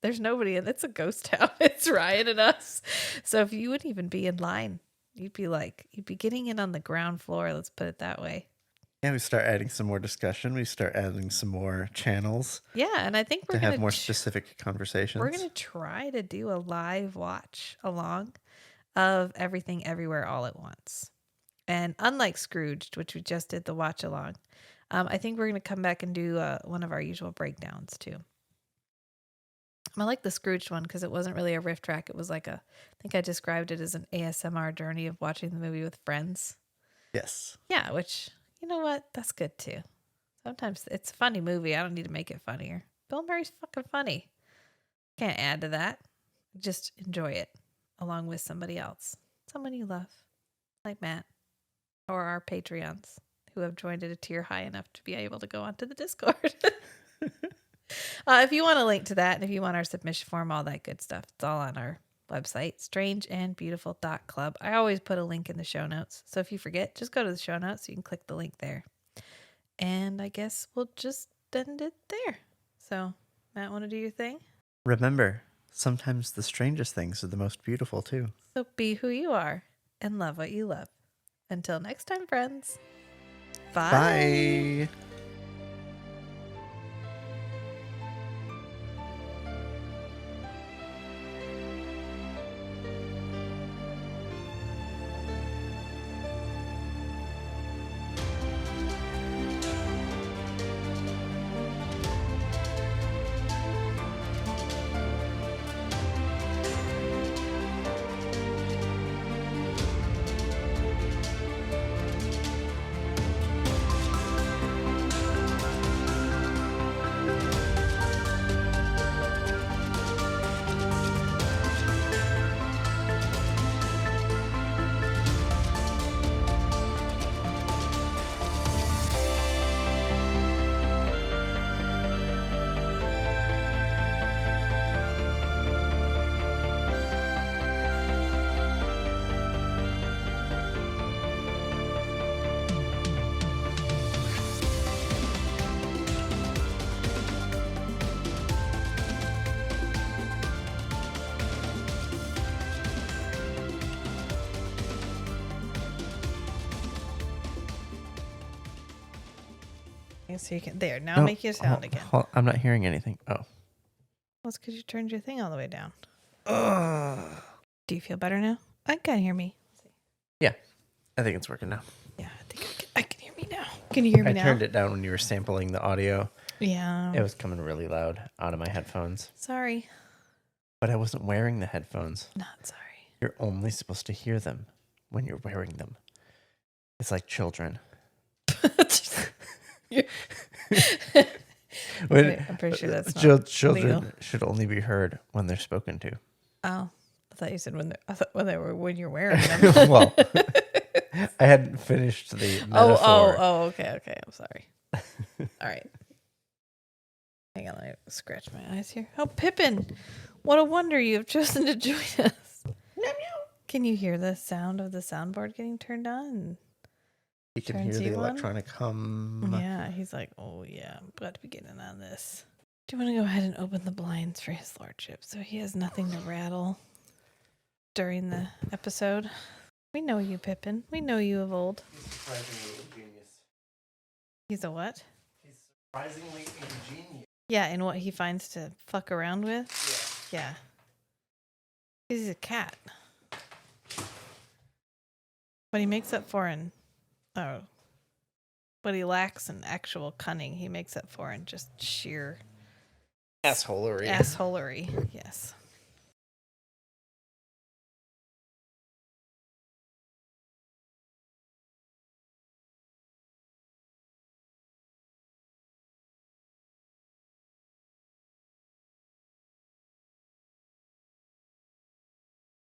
There's nobody in it's a ghost town. It's Ryan and us. So if you wouldn't even be in line, you'd be getting in on the ground floor. Let's put it that way. Yeah, we start adding some more discussion. We start adding some more channels. Yeah, and I think we're to going have more specific conversations. We're going to try to do a live watch along of Everything Everywhere All at Once. And unlike Scrooged, which we just did the watch along, I think we're going to come back and do one of our usual breakdowns too. I like the Scrooged one because it wasn't really a riff track. It was like I think I described it as an ASMR journey of watching the movie with friends. Yes. Yeah, which, you know what? That's good too. Sometimes it's a funny movie. I don't need to make it funnier. Bill Murray's fucking funny. Can't add to that. Just enjoy it along with somebody else. Someone you love, like Matt, or our Patreons who have joined at a tier high enough to be able to go onto the Discord. If you want a link to that, and if you want our submission form, all that good stuff, it's all on our website, strangeandbeautiful.club. I always put a link in the show notes. So if you forget, just go to the show notes. You can click the link there. And I guess we'll just end it there. So, Matt, want to do your thing? Remember, sometimes the strangest things are the most beautiful, too. So be who you are and love what you love. Until next time, friends. Bye. Bye. So you can there now. Make your sound again. I'm not hearing anything. Oh, well, it's because you turned your thing all the way down. Do you feel better now? I can hear me. Yeah, I think it's working now. Yeah, I think I can hear me now. Can you hear me now? I turned it down when you were sampling the audio. Yeah, it was coming really loud out of my headphones. Sorry, but I wasn't wearing the headphones. Not sorry. You're only supposed to hear them when you're wearing them. It's like children. I'm pretty sure that's not children legal. Should only be heard when they're spoken to. Oh, I thought you said when you're wearing them. Well, I hadn't finished the metaphor. Okay. I'm sorry. All right. Hang on, let me scratch my eyes here. Oh, Pippin, what a wonder you have chosen to join us. Can you hear the sound of the soundboard getting turned on? You can hear the electronic hum. Yeah, he's like, oh yeah, I'm glad to be getting on this. Do you want to go ahead and open the blinds for his lordship so he has nothing to rattle during the episode? We know you, Pippin. We know you of old. He's surprisingly ingenious. He's a what? He's surprisingly ingenious. Yeah, in what he finds to fuck around with? Yeah. He's a cat. What he makes up for in... Oh. What he lacks in actual cunning, he makes up for in just sheer... Assholery. Assholery, yes.